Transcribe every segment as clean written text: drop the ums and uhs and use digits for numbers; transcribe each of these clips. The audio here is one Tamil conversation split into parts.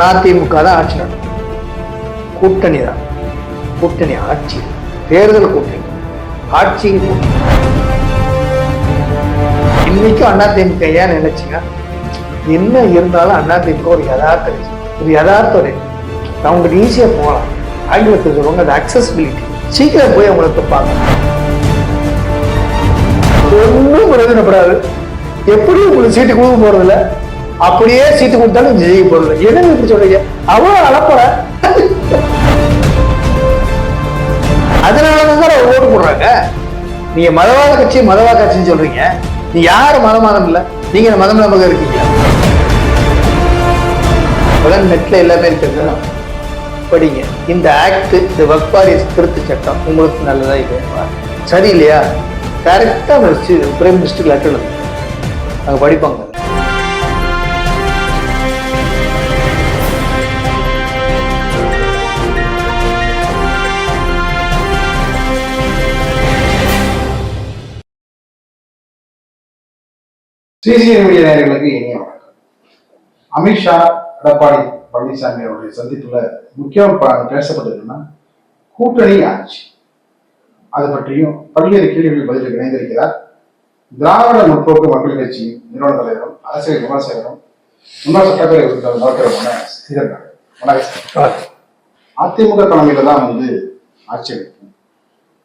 அதிமுக தான் ஆட்சி நடத்தும். கூட்டணி தான், கூட்டணி ஆட்சி, தேர்தல் கூட்டணி, ஆட்சி கூட்டணி. இன்னைக்கும் அதிமுக ஏன் நினைச்சுங்க, என்ன இருந்தாலும் அதிமுக ஒரு யதார்த்த அவங்க ஈஸியா போகலாம். ஆங்கிலத்தில் சொல்லுவாங்க அது அக்சசிபிலிட்டி. சீக்கிரம் போய் அவங்களுக்கு பார்க்கலாம். ஒன்றும் பிரயோஜனப்படாது. எப்படி உங்களுக்கு சீட்டு கொடுக்க போறதில்ல, அப்படியே சீட்டு கொடுத்தாலும் ஜெயிக்க போறது. என்ன இப்படி சொல்றீங்க? அவ்வளவு அளப்பற. அதனாலதான் ஓட்டு போடுறாங்க. நீங்க மதவாத கட்சின்னு சொல்றீங்க. நீ யாரு மதம் இல்ல, நீங்க மதம் நம்பக இருக்கீங்க. நெட்ல எல்லாமே இருக்கிறது படிங்க. இந்த ஆக்ட், இந்த வக்ஃப் வாரிசு திருத்த சட்டம் உங்களுக்கு நல்லதா இல்லை சரி இல்லையா? கரெக்டா பிரைம் மினிஸ்டர் லெட்டர் எழுது, அங்க படிப்பாங்க. சிசிஐ மீடியா நேயர்களுக்கு இனிய வணக்கம். அமித்ஷா எடப்பாடி பழனிசாமி அவருடைய சந்திப்புல முக்கியம் பேசப்பட்டதுன்னா கூட்டணி ஆட்சி. அது பற்றியும் பல்வேறு கேள்விகள் பதில் இணைந்திருக்கிறார் திராவிட முற்போக்கு மக்கள் கட்சி நிறுவன தலைவரும் அரசியல் விமர்சகரும் முன்னாள் சட்டப்பேரவை உறுப்பினர் டாக்டர் ஸ்ரீதர். வணக்கம். அதிமுக தலைமையில தான் ஆட்சி அமைக்கும்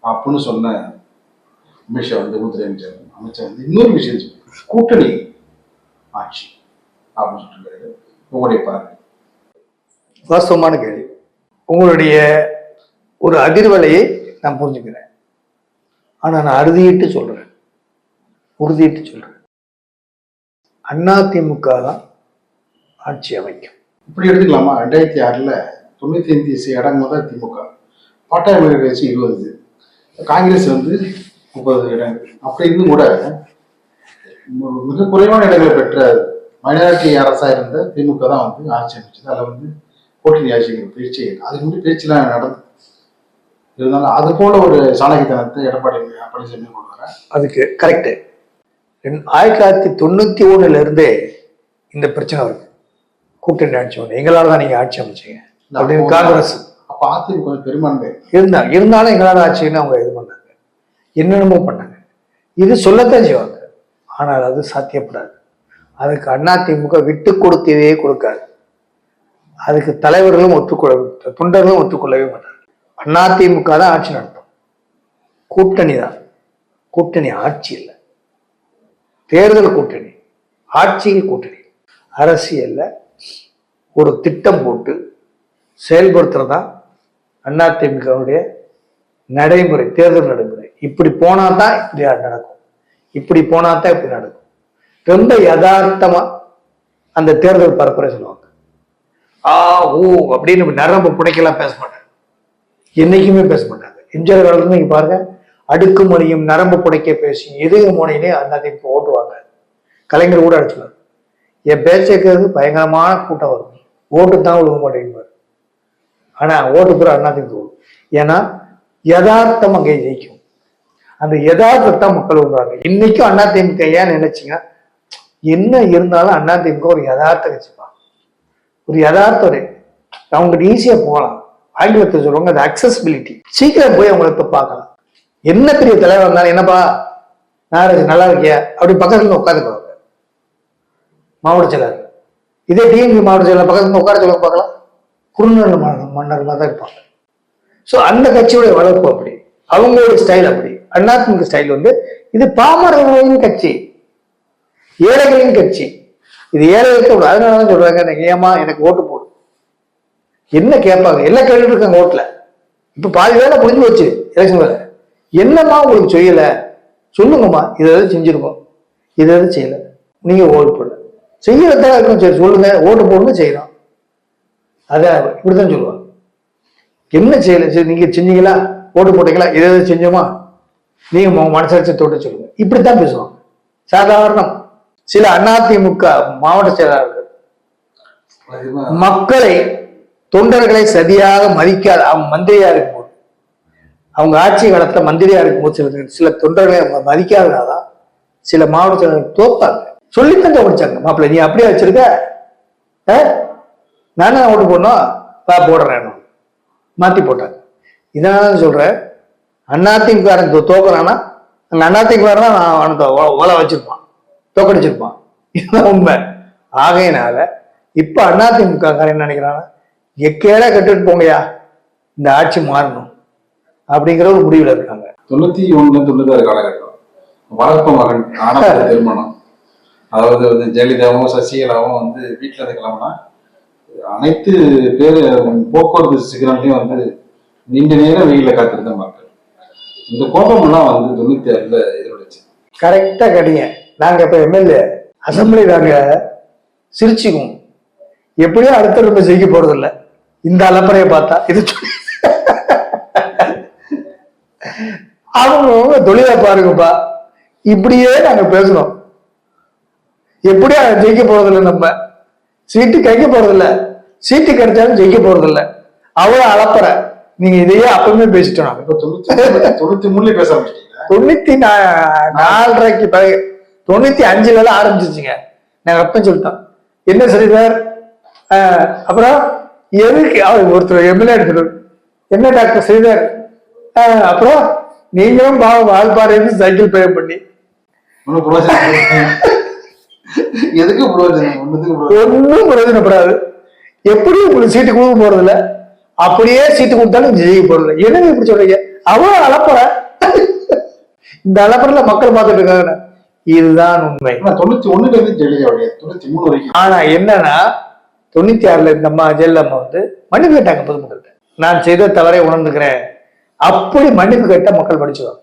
அப்படின்னு சொன்ன அமித்ஷா உள்துறை அமைச்சர் இன்னொரு விஷயம் கூட்டணி ஆட்சி அப்படின்னு சொல்லிருக்காரு. உங்களுடைய பார்வை? வாஸ்தவமான கேள்வி. உங்களுடைய ஒரு அதிர்வலையை நான் புரிஞ்சுக்கிறேன். ஆனா நான் உறுதியிட்டு சொல்றேன், அதிமுக தான் ஆட்சி அமைக்கும். இப்படி எடுத்துக்கலாமா? 2006 95 இடம் முதல் திமுக, பாட்டாளி கட்சி 20, காங்கிரஸ் 30 இடங்கள். அப்படி இருந்தும் கூட மிக குறைவான இடங்களை பெற்ற மைனாரிட்டி அரசா இருந்த திமுக தான் ஆட்சி அமைச்சது. அதில் கூட்டணி ஆட்சிங்கிற பேச்சு, அதுக்கு முன்னாடி பேச்சுலாம் நடந்து இருந்தாலும் அது போல ஒரு சாணக்கியத்தனத்தை எடப்பாடி பழனிசாமி கொண்டு வர. அதுக்கு கரெக்டு. 1991 இருந்தே இந்த பிரச்சனை வருது. கூட்டணி ஆட்சி ஒன்று எங்களால தான் நீங்க ஆட்சி அமைச்சீங்க அப்படின்னு காங்கிரஸ். அப்ப அதிமுக கொஞ்சம் பெரும்பான்மை இருந்தாலும் எங்களால ஆட்சின்னு அவங்க இது பண்ணாங்க, என்னென்னமோ பண்ணாங்க. இது சொல்லத்தான் செய்வாங்க, ஆனால் அது சாத்தியப்படாது. அதுக்கு அதிமுக விட்டு கொடுக்கவே கொடுக்காது. அதுக்கு தலைவர்களும் தொண்டர்களும் ஒத்துக்கொள்ளவே மாட்டாங்க. அதிமுக தான் ஆட்சி நடத்தும். கூட்டணி தான், கூட்டணி ஆட்சி இல்லை, தேர்தல் கூட்டணி, ஆட்சி கூட்டணி. அரசியல்ல ஒரு திட்டம் போட்டு செயல்படுத்துறதா அதிமுகவுடைய நடைமுறை, தேர்தல் நடைமுறை. இப்படி போனா தான் இப்படி நடக்கும், இப்படி போனா தான் இப்படி நடக்கும். ரொம்ப யதார்த்தமா அந்த தேர்தல் பரப்புரை சொல்லுவாங்க. ஓ அப்படின்னு நரம்பு புடைக்கலாம் பேச மாட்டாங்க, என்னைக்குமே பேச மாட்டாங்க. எம்ஜிஆர் காலத்துல நீங்க பாருங்க, அடுக்குமொழியும் நரம்பு புடைக்க பேசி எதுக மோனையிலே அதிமுக ஓட்டுவாங்க. கலைஞர் கூட அடிச்சுவார். என் பேச்சுக்கிறது பயங்கரமான கூட்டம் வரும், ஓட்டு தான் விழுக மாட்டேங்குவார். ஆனா ஓட்டு கூட அதிமுக வரும். ஏன்னா யதார்த்தம் அங்கே ஜெயிக்கும். அந்த யதார்த்தத்தை மக்கள் விடுறாங்க. இன்னைக்கும் அதிமுக ஏன் நினைச்சிங்க, என்ன இருந்தாலும் அதிமுக ஒரு யதார்த்த கட்சிப்பா, ஒரு யதார்த்த அவங்க ஈஸியா போகலாம். ஆங்கிலத்தில் சொல்லுவாங்க அது அக்சசிபிலிட்டி. சீக்கிரம் போய் அவங்களை பார்க்கலாம். என்ன பெரிய தலைவர் இருந்தாலும், என்னப்பா நாராஜ் நல்லா இருக்கியா அப்படி பக்கத்துல உட்காந்துக்குவாங்க மாவட்ட செயலர். இதே டிஎம்கே மாவட்ட செயலர் பக்கத்துல உட்கார சொல்ல பார்க்கலாம், குறுநல மன்னர் தான் இருப்பாங்க. ஸோ அந்த கட்சியுடைய வளர்ப்பு அப்படி, அவங்களுடைய ஸ்டைல் அப்படி. அதிமுக ஸ்டைல் இது பாமரர்களின் கட்சி, ஏழைகளின் கட்சி. இது ஏழைகளுக்கு. அதனாலதான் சொல்றாங்க, ஏமா எனக்கு ஓட்டு போடு என்ன கேட்பாங்க, எல்லாம் கேட்டுட்டு இருக்காங்க ஓட்டுல. இப்ப பாதி வேலை முடிஞ்சு வச்சு எலெக்ஷன் வேலை. என்னம்மா உங்களுக்கு செய்யல சொல்லுங்கம்மா, இதை எதாவது செஞ்சிருக்கோம், இதை எதாவது செய்யல, நீங்க ஓட்டு போடல, செய்யறதா இருக்கும், சரி சொல்லுங்க, ஓட்டு போடுங்க, செய்யலாம். அதான் இப்படித்தான் சொல்லுவாங்க. என்ன செய்யல, சரி நீங்க செஞ்சீங்களா, ஓட்டு போட்டீங்களா, இதை எதாவது செஞ்சோமா, நீங்க மனசாட்சி தொட்டு சொல்லுங்க, இப்படித்தான் பேசுவாங்க. சாதாரணம். சில அதிமுக மாவட்ட செயலாளர்கள் மக்களை, தொண்டர்களை சரியாக மதிக்காத, அவங்க மந்திரியா இருக்கும்போது, அவங்க ஆட்சி காலத்துல மந்திரியா இருக்கும்போது சில தொண்டர்களை மதிக்காதனாதான் சில மாவட்ட செயலாளர்கள் தோப்பாங்க. சொல்லித்தான் படிச்சாங்க, மாப்பிள்ள நீ அப்படியே வச்சிருக்க, நானே ஓட்டு போடணும் போடுறேன் மாத்தி போட்டாங்க. இதனால சொல்றேன், அதிமுக தோக்குறான்னா அங்க அதிமுக நான் ஓலை வச்சிருப்பான், தோக்கடிச்சிருப்பான். இதுதான் உண்மை. ஆகையினால இப்ப அதிமுக என்ன நினைக்கிறாங்க, எக்கேடா கட்டுட்டு போங்கயா, இந்த ஆட்சி மாறணும் அப்படிங்கிற ஒரு முடிவுல இருக்காங்க. 91 96 காலகட்டம் வளர்ப்பு மகன் ஆனந்த திருமணம். அதாவது வந்து ஜெயலலிதாவும் சசிகலாவும் வந்து வீட்டுல இருந்து கிளம்புனா அனைத்து பேர் போக்குவரத்து சிக்னல்லையும் வந்து நீண்ட நேரம் வெயில காத்திருந்த மக்கள். இந்த கோபம் எல்லாம் வந்து 96ல எதிரொலிச்சு. கரெக்டா கேட்டீங்க. நாங்க இப்ப எம்எல்ஏ அசம்பிளி நாங்க சிரிச்சுக்குவோம். எப்படியோ அடுத்த நம்ம ஜெயிக்க போறது இல்லை. இந்த அலப்பறையை பார்த்தா இது அவங்க தொழிலா பாருங்கப்பா, இப்படியே நாங்க பேசணும். எப்படியா ஜெயிக்க போறதில்லை, நம்ம சீட்டு கைக்க போறதில்ல, சீட்டு கிடைச்சாலும் ஜெயிக்க போறதில்ல. அவ்வளவு அலப்பற. நீங்க இதையே அப்பவுமே பேசிட்டோம். இப்ப 93 பேச ஆரம்பிச்சிட்டீங்க. 94க்கு பிறகு 95ல ஆரம்பிச்சிருச்சுங்க. நாங்க அப்ப சொல்லிட்டோம், என்ன சரி சார், அப்புறம் எதுக்கு அவர் ஒருத்தர் எம்எல்ஏ எடுத்துட்டு என்ன டாக்டர் செய்தார், அப்புறம் நீங்களும் வால்பாறையிலிருந்து சைக்கிள் பே பண்ணி எதுக்கு ஒன்னும் பிரயோஜனப்படாது. எப்படியும் உங்களுக்கு சீட்டு கொடுக்க போறது இல்ல, அப்படியே சீட்டு கொடுத்தாலும் ஜெயிக்க போறது இல்லை. என்னங்க இப்படி சொல்றீங்க? அவ்வளவு அலப்பற. இந்த அலப்பறையில மக்கள் பார்த்துட்டு இருக்காங்க. இதுதான் உண்மை. 91ல இருந்து ஜெயலலிதாவுடைய 93 வரைக்கும். ஆனா என்னன்னா 96ல இந்த அம்மா ஜெயலலிதா வந்து மன்னிப்பு கேட்டாங்க பொதுமக்கள்கிட்ட. நான் செய்த தவறை உணர்ந்துக்கிறேன், அப்படி மன்னிப்பு கேட்ட மக்கள் படிச்சுவாங்க.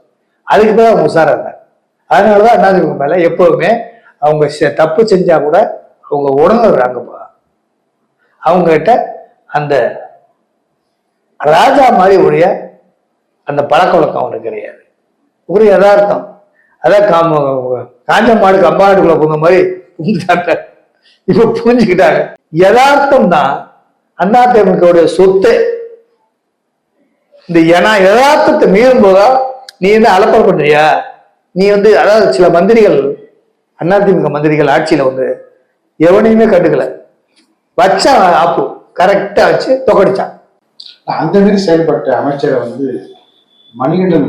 அதுக்கு தான் அவங்க உஷாரா இருந்தாங்க. அதனாலதான் அதிமுக மேல எப்பவுமே அவங்க தப்பு செஞ்சா கூட அவங்க உணர்ந்துறாங்கப்பா. அவங்க கிட்ட அந்த ராஜா மாதிரி உடைய அந்த பழக்க வழக்கம் அவனுக்கு கிடையாது. ஒரு யதார்த்தம். அதான் காஞ்ச மாடு கம்பாடுக்குள்ள போன மாதிரி இப்ப புரிஞ்சுக்கிட்டாங்க. யதார்த்தம் தான் அதிமுகவுடைய சொத்து. இந்த யதார்த்தத்தை மீறும் போதா நீ என்ன அலப்பறை பண்றியா? நீ வந்து அதாவது சில மந்திரிகள், அதிமுக மந்திரிகள் ஆட்சியில வந்து எவனையுமே கட்டுக்கல, வச்சா ஆப்பு கரெக்டா வச்சு தொகடிச்சான். அந்த மாதிரி செயல்பட்ட அமைச்சரை வந்து மணிகண்டன்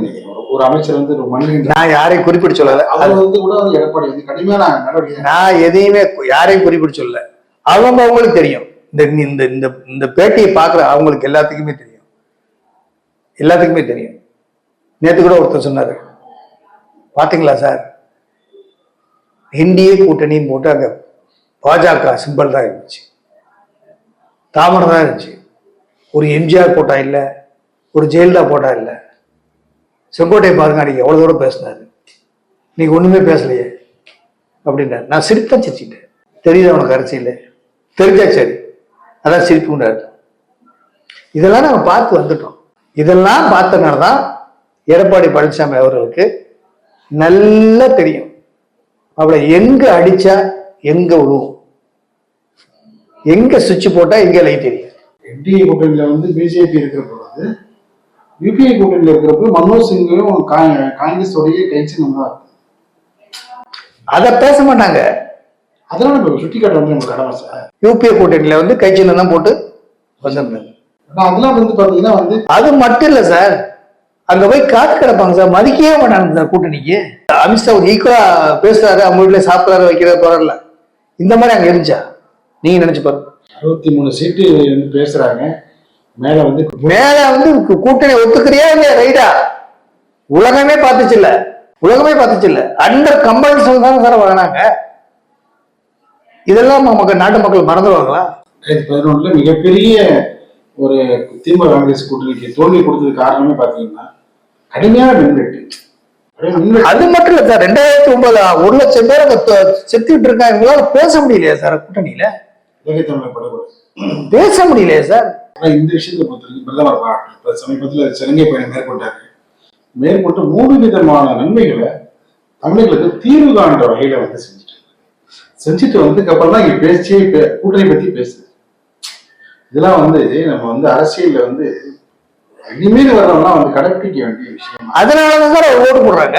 ஒரு அமைச்சர் வந்து மணிகண்டன், நான் யாரையும் குறிப்பிட்டு சொல்லல. அவர் வந்து கூட எடப்பாடி வந்து கடுமையான நடவடிக்கை. நான் எதையுமே யாரையும் குறிப்பிட்டு சொல்லல. அவங்களுக்கு தெரியும். இந்த இந்த இந்த பேட்டியை பாக்குற அவங்களுக்கு எல்லாத்துக்குமே தெரியும். எல்லாத்துக்குமே தெரியும். நேற்று கூட ஒருத்தர் சொன்னாரு, பாத்தீங்களா சார், இந்திய கூட்டணின்னு போட்டு அங்க பாஜக சிம்பல் தான் இருந்துச்சு, தாமரை தான் இருந்துச்சு. ஒரு எம்ஜிஆர் போட்டா இல்ல, ஒரு ஜெயலலிதா போட்டா இல்ல. செங்கோட்டை பாருங்க அன்னைக்கு எவ்வளவு தூரம் பேசினாரு, நீங்க ஒண்ணுமே பேசலையே அப்படின்னாரு. நான் சிரித்தான் சிரிச்சுட்டேன். தெரியுது அவனுக்கு அரசியல் தெரிஞ்சா சரி, அதான் சிரிப்பு உண்டாரு. இதெல்லாம் நாங்க பார்த்து வந்துட்டோம். இதெல்லாம் பார்த்தனாலதான் எடப்பாடி பழனிசாமி அவர்களுக்கு நல்லா தெரியும் அவளை எங்க அடிச்சா எங்க விழுவும், எங்க சுவிட்ச் போட்டா எங்க லைட் தெரியும். என்டிஏ கூட்டணியில வந்து பிஜேபி இருக்கிற பொழுது, யூபிஏ கூட்டணியில இருக்கிறப்ப மன்மோகன் சிங்கையும் காங்கிரஸ் உடைய கைச்சினம் தான். அதை பேச மாட்டாங்க. அதெல்லாம் சுட்டி காட்ட வந்து நம்ம கடமை சார். யூபிஏ கூட்டணியில வந்து கைச்சினம் தான் போட்டு வந்திருந்தாங்க. அதெல்லாம் வந்து பாத்தீங்கன்னா வந்து அது மட்டும் இல்ல சார், அங்க போய் காத்து கிடப்பாங்க சார், மதிக்கவே மாட்டாங்க சார் கூட்டணிக்கு. அமித்ஷா ஒரு ஈக்குவலா பேசுறாரு, அவங்க வீட்டுல சாப்பிடாரு வைக்கிறது தொடரல. இந்த மாதிரி அங்க இருந்துச்சா? நீங்க நினைச்சு பாருங்க. 63 சீட்டு வந்து பேசுறாங்க. மேல வந்து கூட்டணி ஒத்துக்கிறியா இல்லையா? ரைடா உலகமே பார்த்துச்சு இல்ல, உலகமே பார்த்துச்சு இல்ல, அண்டர் கம்பல்சன் தான் சார் வாங்கினாங்க. இதெல்லாம் நாட்டு மக்கள் மறந்துடுவாங்களா? 2011 மிகப்பெரிய ஒரு திமுக காங்கிரஸ் கூட்டணிக்கு தோல்வி கொடுத்தது காரணமே பாத்தீங்கன்னா கடுமையான மின்வெட்டு. அது மட்டும் இல்ல சார், 2009 1 லட்சம் பேர் அங்க செத்துக்கிட்டு இருக்காங்க. இவங்களால பேச முடியலையா சார்? கூட்டணியில பேச முடியலையா சார்? இந்த விஷயத்தை பொறுத்தவரைக்கும் பிரதமர் சமீபத்தில் இலங்கை பயணம் மேற்கொண்டு 3 விதமான நன்மைகளை தமிழர்களுக்கு தீர்வு காண்ற வகையில வந்து செஞ்சுட்டு வந்ததுக்கு அப்புறம் தான் இங்க கூட்டணி பத்தி பேசுது. இதெல்லாம் வந்து நம்ம வந்து அரசியல்ல வந்து இனிமேல் வர்றவங்கலாம் வந்து கடைபிடிக்க வேண்டிய விஷயம். அதனாலதான் சார் ஓட்டு போடுறாங்க.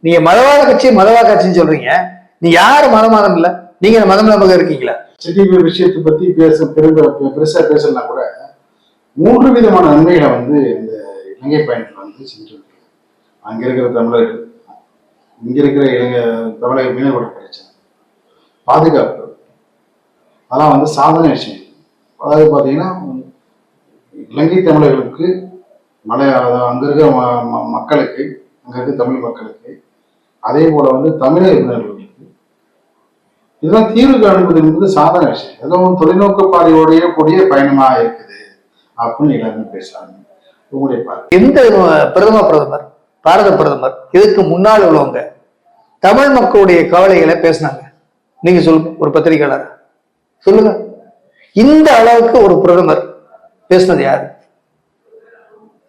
நீங்க மதவாத கட்சின்னு சொல்றீங்க. நீ யாரு மதவாதம் இல்ல? நீங்க மதம் நம்பகம் இருக்கீங்களா? சிட்டிவி விஷயத்தை பத்தி பெருசா பேசலாம் கூட 3 விதமான நன்மைகளை வந்து இந்த இலங்கை பயணத்துல வந்து செஞ்சிருக்கு. அங்க இருக்கிற தமிழர்கள், இங்க இருக்கிற தமிழக மீனவர்கள் பிரச்சனை, பாதுகாப்பு, அதெல்லாம் வந்து சாதனை விஷயம். அதாவது பாத்தீங்கன்னா இலங்கை தமிழர்களுக்கு அங்க இருக்கிற மக்களுக்கு, அங்க இருக்க தமிழ் மக்களுக்கு, அதே போல வந்து தமிழக மீனவர்களுக்கு இதெல்லாம் தீர்வு காணுவது என்பது சாதாரண விஷயம். இதெல்லாம் தொலைநோக்கு பார்வையோடைய கூடிய பயணமா இருக்குது அப்படின்னு எல்லாருமே பேசுறாங்க. உங்களுடைய பார்வை எந்த பிரதமர் பாரத பிரதமர் இதுக்கு முன்னால் உள்ளவங்க தமிழ் மக்களுடைய கவலைகளை பேசினாங்க? நீங்க சொல்லுங்க, ஒரு பத்திரிகையாளர் சொல்லுங்க. இந்த அளவுக்கு ஒரு பிரதமர் பேசினது யாரு?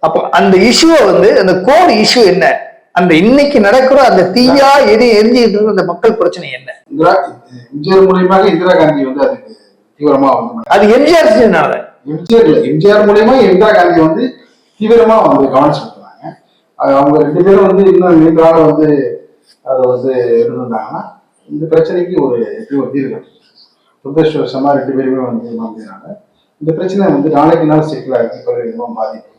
அப்போ அந்த இஷ்யூவை வந்து அந்த கோர் இஷ்யூ என்ன, அந்த இன்னைக்கு நடக்கிற அந்த தீயா எரிஞ்சிட்டு இருக்கிற அந்த மக்கள் பிரச்சனை என்ன? எம்ஜிஆர் மூலியமாக இந்திரா காந்தி வந்து அதுக்கு தீவிரமா வந்து அது எம்ஜிஆர் எம்ஜிஆர் மூலியமா இந்திரா காந்தி வந்து தீவிரமா வந்து கவனம் செலுத்தினாங்க. அவங்க 2 பேரும் வந்து இன்னும் நீண்ட நாள் வந்து அதை வந்து இருந்திருந்தாங்கன்னா இந்த பிரச்சனைக்கு ஒரு தீர்வு கட்டு. துரதிருஷ்டவசமா 2 பேருமே வந்து மாற்றினாங்க. இந்த பிரச்சனை வந்து நாளைக்கு நாள் சிக்கலாகி பல விதமா பாதிப்பு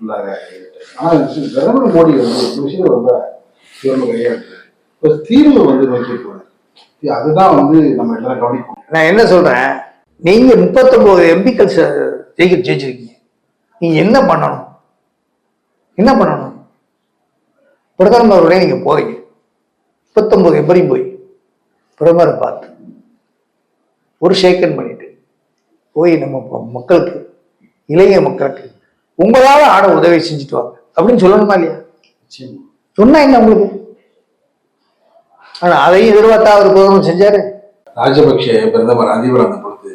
உள்ளாக. ஆனா பிரதமர் மோடி வந்து இந்த விஷயம் ரொம்ப தீவிரமா கையாளுது. ஒரு தீர்வு வந்து நோக்கி போறாரு. அதுதான் வந்து நம்ம எல்லாரும் கவனிக்கணும். நான் என்ன சொல்றேன், நீங்க 39 எம்பிக்கள் ஜெயிச்சிருக்கீங்க. நீங்க என்ன பண்ணணும்? பிரதமருடைய நீங்க போறீங்க, 39 எம்பரையும் போய் பிரதமரை பார்த்து ஒரு ஷேக்கன் பண்ணிட்டு போய் நம்ம மக்களுக்கு, இளைய மக்களுக்கு உங்களால ஆட உதவி செஞ்சுட்டு வாங்க அப்படின்னு சொல்லணுமா இல்லையா? சொன்னா என்ன உங்களுக்கு? ஆனா அதையும் எதிர்பார்த்தா அவர் பிரதமர் செஞ்சாரு. ராஜபக்ஷ பிரதமர் அதிபர் அந்த பொழுது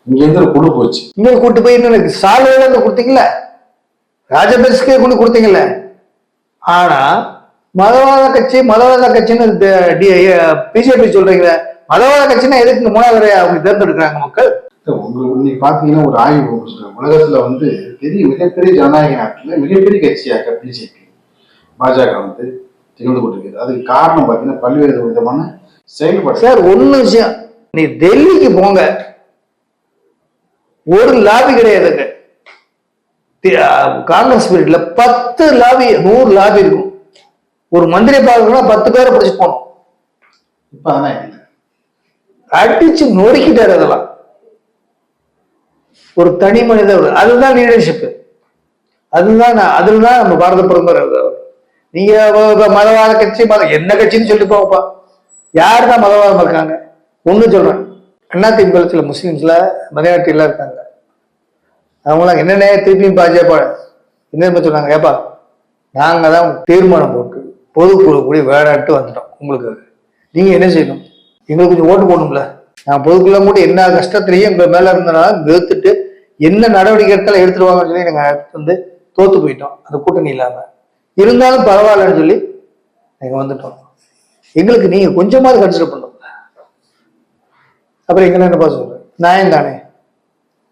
இங்க இருந்து குழு போச்சு, இங்க கூட்டு போய் இன்னும் சாலையில இருந்து கொடுத்தீங்கல்ல, ராஜபக்ஷே கொண்டு கொடுத்தீங்கல்ல. ஆனா மதவாத கட்சின்னு பிஜேபி சொல்றீங்க. மதவாத கட்சின்னா எதுக்கு 3வது அவங்க தேர்ந்தெடுக்கிறாங்க மக்கள்? உங்களுக்கு நீங்க பாத்தீங்கன்னா ஒரு ஆய்வு உலகத்துல வந்து மிகப்பெரிய ஜனநாயக நாட்டுல மிகப்பெரிய கட்சியாக பிஜேபி பாஜக வந்து திகழ்ந்து கொண்டிருக்கிறது. அதுக்கு காரணம் பாத்தீங்கன்னா பல்வேறு விதமான செயல்பாடு. சார் ஒண்ணு விஷயம், நீ டெல்லிக்கு போங்க, ஒரு லாபி கிடையாதுங்க. காங்கிரஸ் பீரியட்ல 10 லாபி 100 லாபி இருக்கும். ஒரு மந்திரி பார்க்கணும்னா 10 பேரை பிடிச்சிட்டு போனோம். இப்ப அதெல்லாம் இல்லை, அடிச்சு நொறுக்கிட்டாரு. அதெல்லாம் ஒரு தனி மனிதர், அதுதான் லீடர்ஷிப். அதுதான் நம்ம பாரத பிரதமர். நீங்க மதவாத கட்சி என்ன கட்சின்னு சொல்லிட்டு போங்கப்பா. யாருதான் மதவாதம் இருக்காங்க? ஒண்ணு சொல்றேன், அதிமுக சில முஸ்லிம்ஸ்ல மலையாட்டிலாம் இருக்காங்க. அவங்களாம் என்னென்ன திருப்பியும் பாஜக என்ன சொன்னாங்க, ஏப்பா நாங்க தான் தீர்மானம் போட்டு பொதுக்குழு கூடி வேடாட்டு வந்துட்டோம், உங்களுக்கு நீங்க என்ன செய்யணும்? எங்களுக்கு கொஞ்சம் ஓட்டு போடணும்ல. நான் பொதுக்குள்ள கூட என்ன கஷ்டத்திலையும் எங்க மேல இருந்தனால வெறுத்துட்டு என்ன நடவடிக்கை எடுத்தாலும் எடுத்துருவாங்கன்னு சொல்லி நாங்க வந்து தோத்து போயிட்டோம் அந்த கூட்டணி இல்லாம. இருந்தாலும் பரவாயில்லன்னு சொல்லி நாங்க வந்துட்டோம். எங்களுக்கு நீங்க கொஞ்சமாவது கன்சிடர் பண்ணும். அப்புறம் எங்க என்னப்பா சொல்றேன், நியாயம் தானே,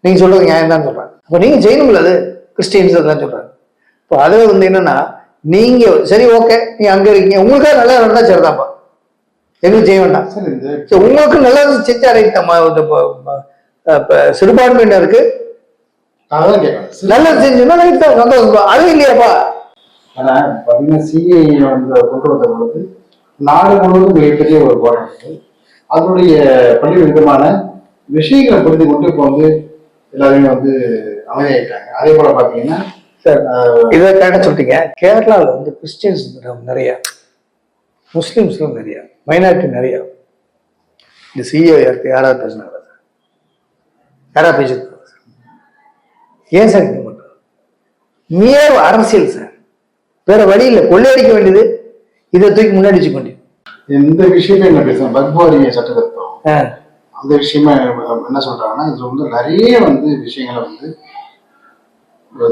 நீங்க சொல்றது நியாயம் தான் சொல்றாங்க. அப்ப நீங்க செய்யணும்ல, அது கிறிஸ்டியன்ஸ் அதெல்லாம் சொல்றாங்க. இப்போ அதுல வந்து என்னன்னா, நீங்க சரி ஓகே நீங்க அங்க இருக்கீங்க, உங்களுக்காக நல்லா நடந்தா சரிதான்ப்பா, எங்களுக்கு செய்ய வேண்டாம். உங்களுக்கு நல்லது செஞ்சா சிறுபான்மையினருக்கு நல்லது செஞ்சோம்னா சந்தோஷம். அது இல்லையாப்பா? ஆனா பாத்தீங்கன்னா சிஏ வந்து கொண்டு வந்த பொழுது நாடு முழுவதும் மிகப்பெரிய ஒரு போராட்டம். அதனுடைய பல்வேறு விதமான விஷயங்களை புரிந்து கொண்டு இப்போ வந்து எல்லாருமே வந்து அமைதியாயிட்டாங்க. அதே போல பாத்தீங்கன்னா சார் இதை கரெக்டாக சொல்லிட்டீங்க. கேரளாவில் வந்து கிறிஸ்டியன்ஸ் நிறைய, முஸ்லிம்ஸ்லாம் நிறைய, மைனாரிட்டி நிறைய. இந்த சிஏ யாராவது பேசினாங்க? யாராவது பேசிருக்காங்க? ஏன் சார் இருக்க மாட்டோம்? நேர அரசியல் சார், வேற வழி இல்லை. கொள்ளையடிக்க வேண்டியது, இதை தூக்கி முன்னாடி வச்சுக்க வேண்டியது. எந்த விஷயமே என்ன பேசுறேன், பக்வாரிய சட்டத்திட்டம் அந்த விஷயமா என்ன சொல்றாங்கன்னா, இதுல வந்து நிறைய வந்து விஷயங்களை வந்து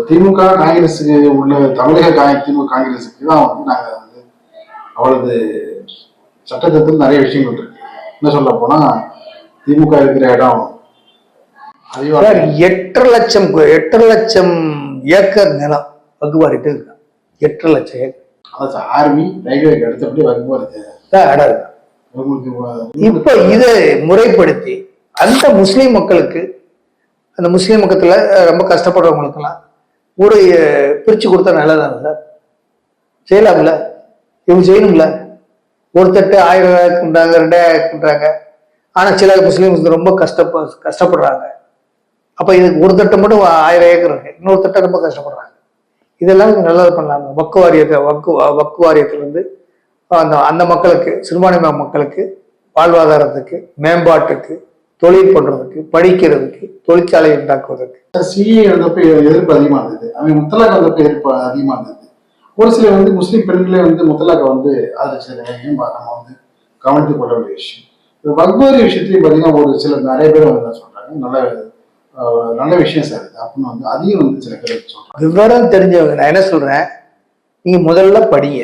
திமுக காங்கிரஸுக்கு உள்ள தமிழக திமுக காங்கிரஸுக்கு தான் வந்து நாங்க வந்து அவ்வளவு சட்டத்திட்டத்தில் நிறைய விஷயங்கள் இருக்கு. என்ன சொல்ல போனா திமுக இருக்கிற இடம் 8.5 லட்சம் ஏக்கர் நிலம் வகுவாரிட்டு இருக்கு. 8 லட்சம் ஏக்கர். அதாவது ஆர்மி ரயில்வேக்கு அடுத்தபடி வகுவாரி இடம் இருக்கு. இப்ப இதை முறைப்படுத்தி அந்த முஸ்லீம் மக்களுக்கு, அந்த முஸ்லீம் மக்கத்துல ரொம்ப கஷ்டப்படுறவங்களுக்கெல்லாம் ஒரு பிரிச்சு கொடுத்தா நல்லதானே சார்? செய்யலாம்ல, இவங்க செய்யணும்ல. ஒரு தட்டு 1000 ரூபாய்க்குன்றாங்க, 2000 ஆனா சில முஸ்லீம்ஸ் ரொம்ப கஷ்டப்படுறாங்க. அப்ப இதுக்கு ஒரு தட்டை மட்டும் 1000 ஏக்கர் இருக்கு, இன்னொரு தட்டை ரொம்ப கஷ்டப்படுறாங்க. இதெல்லாம் நல்லது பண்ணலாங்க. வக்கு வாரியத்திலிருந்து அந்த மக்களுக்கு, சிறுபான்மை மக்களுக்கு வாழ்வாதாரத்துக்கு, மேம்பாட்டுக்கு, தொழில் பண்றதுக்கு, படிக்கிறதுக்கு, தொழிற்சாலை உண்டாக்குவதற்கு. சிஏ வந்தப்ப எதிர்ப்பு அதிகமா இருந்தது, அவன் முத்தலாக் வந்தப்ப எதிர்ப்பு அதிகமா இருந்தது. ஒரு சில முஸ்லீம் பெண்களே ஆதரிச்சதையும் நம்ம கவனித்துக் கொள்ள வேண்டிய விஷயம். வக்வாரி விஷயத்தையும் பார்த்தீங்கன்னா ஒரு சிலர் நிறைய பேர் என்ன சொல்றாங்க, நல்ல விஷயம் சார் அப்படின்னு அதையும் சில பேர் சொல்றாங்க. விவரம் தெரிஞ்சவங்க, நான் என்ன சொல்றேன், நீங்க முதல்ல படிங்க.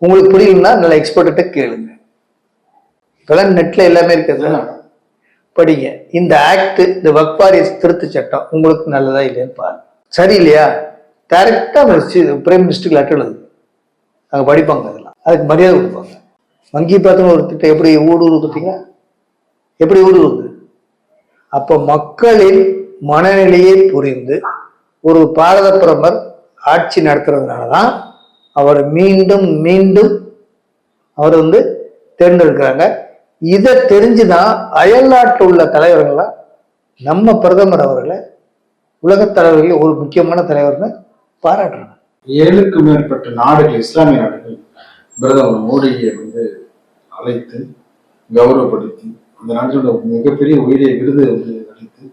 உங்களுக்கு புரியலன்னா நல்ல எக்ஸ்பர்ட்ட கேளுங்க. இப்பதான் நெட்ல எல்லாமே இருக்குது, படிங்க. இந்த ஆக்ட், இந்த வக்வாரி திருத்த சட்டம் உங்களுக்கு நல்லதா இல்லையான்னு பாருங்க. சரி இல்லையா, டைரக்டா பிரைம் மினிஸ்டருக்கு லெட்டர் எழுது, அங்க படிப்பாங்க. அதெல்லாம் அதுக்கு மரியாதை கொடுப்பாங்க. வங்கி பார்த்தோன்னு ஒரு திட்டம் எப்படி ஊடுருவு பார்த்தீங்க, எப்படி ஊடுருவுது? அப்ப மக்களின் மனநிலையை புரிந்து ஒரு பாரத பிரதமர் ஆட்சி நடத்துறதுனாலதான் அவர் மீண்டும் மீண்டும் அவர் தேர்ந்தெடுக்கிறாங்க. இதை தெரிஞ்சுதான் அயல்நாட்டில் உள்ள தலைவர்கள்லாம் நம்ம பிரதமர் அவர்களை உலக தலைவர்களில் ஒரு முக்கியமான தலைவர்னு பாராட்டுறாங்க. 7க்கும் மேற்பட்ட நாடுகள், இஸ்லாமிய நாடுகள் பிரதமர் மோடியை அழைத்து கௌரவப்படுத்தி அந்த நாட்டோட மிகப்பெரிய உயரிய விருது அளித்து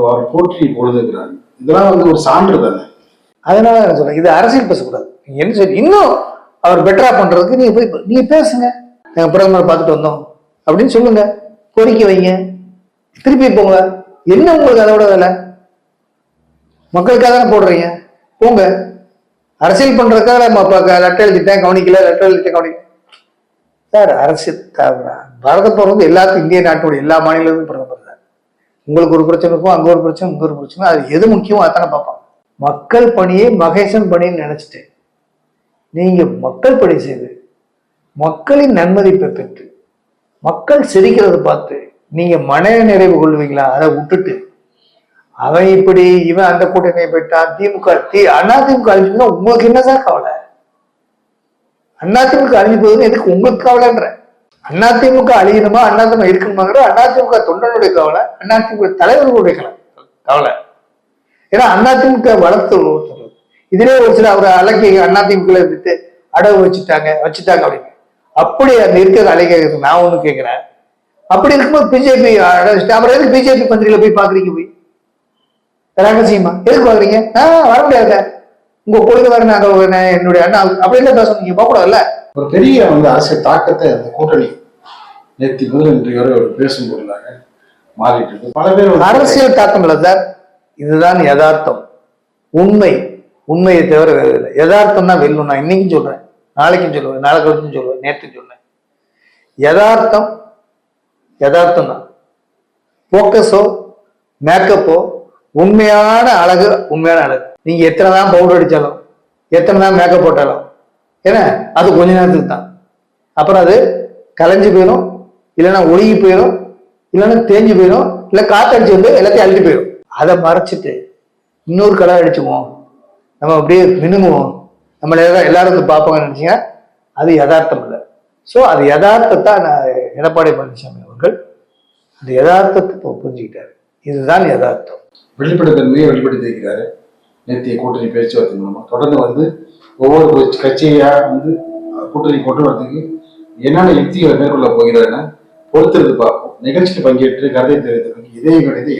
அவர் போற்றி பொழுதுகிறாங்க. இதெல்லாம் ஒரு சான்று தானே. அதனால நான் சொல்றேன், இது அரசியல் பேசக்கூடாது. நீங்க என்ன சொல்லி இன்னும் அவர் பெட்டரா பண்றதுக்கு நீங்க பேசுங்க. நாங்க பிரதமரை பார்த்துட்டு வந்தோம் அப்படின்னு சொல்லுங்க, கோரிக்கை வைங்க, திருப்பி போங்க. என்ன உங்களுக்கு அதோட வேலை? மக்களுக்காக தானே போடுறீங்க, போங்க. அரசியல் பண்றதுக்காக லெட்டர் எழுதிட்டேன் கவனிக்கல, லெட்டர் எழுதிட்டேன் கவனிக்கல சார். அரசியல் பாரத பிரதமர் எல்லாத்துக்கும், இந்திய நாட்டோட எல்லா மாநிலங்களும் பிரதமர் தான். உங்களுக்கு ஒரு பிரச்சனை இருக்கும், அங்க ஒரு பிரச்சனை, இங்க ஒரு பிரச்சனை, அது எது முக்கியமோ அதானே பார்ப்பாங்க. மக்கள் பணியை மகேசன் பணின்னு நினைச்சிட்டு நீங்க மக்கள் பணி செய்து மக்களின் நன்மதிப்பை பெற்று மக்கள் சிரிக்கிறத பார்த்து நீங்க மன நிறைவு கொள்வீங்களா? அதை விட்டுட்டு அவன் இப்படி, இவன் அந்த கூட்டணியை போயிட்டான், அதிமுக அழிஞ்சுன்னா உங்களுக்கு என்ன சார் கவலை? அதிமுக அழிஞ்சு போகுதுன்னு எதுக்கு உங்களுக்கு கவலைன்ற? அதிமுக அழியணுமா, அதிமுக இருக்கணுமாங்கிற அதிமுக தொண்டனுடைய கவலை, அதிமுக தலைவர்களுடைய கவலை. ஏன்னா அதிமுக வளர்த்து இதுலயே ஒரு சில அவர் அழகி அதிமுக இருந்துட்டு அடவு வச்சுட்டாங்க அப்படின்னு. அப்படி அந்த இருக்கிற அழகிய நான் ஒண்ணு கேட்கிறேன். அப்படி இருக்கும்போது பிஜேபி அப்புறம் எதுக்கு பிஜேபி மந்திரியில போய் பாக்குறீங்க? போய் ரகசியமா எதுக்கு பாக்குறீங்க? வர முடியாது, உங்க கொள்கை வர என்னுடைய அண்ணா அப்படின்னு பேச நீங்க போக கூடாதுல்ல. ஒரு பெரிய அரசியல் தாக்கத்தை அந்த கூட்டணி நேற்று முதல் இன்று வரை பேசும்போது மாறிட்டு இருக்கு. பல பேர் அரசியல் தாக்கம் இல்லை சார், இதுதான் யதார்த்தம். உண்மையை தவிர வேறு இல்லை. யதார்த்தம் தான் வெல்லும். நான் இன்னைக்கும் சொல்றேன், நாளைக்கும் சொல்லுவேன், நாளை கழிச்சும் சொல்லுவேன், நேற்று சொன்னேன். யதார்த்தம் தான். போக்கஸோ மேக்கப்போ உண்மையான அழகு. நீங்க எத்தனை தான் பவுடர் அடிச்சாலும், எத்தனை தான் மேக்கப் போட்டாலும், ஏன்னா அது கொஞ்ச நேரத்துக்கு தான். அப்புறம் அது கலைஞ்சு போயிடும், இல்லைன்னா ஒழுகி போயிடும், இல்லைன்னா தேஞ்சு போயிடும், இல்லை காத்தடிச்சு எல்லாத்தையும் அழுத்தி போயிடும். அதை மறைச்சிட்டு இன்னொரு கலர் அடிச்சுக்குவோம், நம்ம அப்படியே மினுங்குவோம், நம்மள எல்லாரும் பார்ப்பாங்கன்னு நினைச்சீங்க, அது யதார்த்தம் இல்லை. ஸோ அது யதார்த்தத்தை எடப்பாடி பழனிசாமி அவர்கள் அந்த யதார்த்தத்தை புரிஞ்சுக்கிட்டாரு. இதுதான் யதார்த்தம். வெளிப்படைத்தன்மையை வெளிப்படுத்தியிருக்கிறாரு நேற்றைய கூட்டணி பேச்சுவார்த்தை மூலமா. தொடர்ந்து ஒவ்வொரு கட்சியா கூட்டணி கொண்டு வரதுக்கு என்னென்ன யுக்திகளை மேற்கொள்ள போகிறாருன்னு பொறுத்திருந்து பார்ப்போம். நிகழ்ச்சிக்கு பங்கேற்று கருத்தை தெரிவித்ததற்கு இதயம் கிடையாது.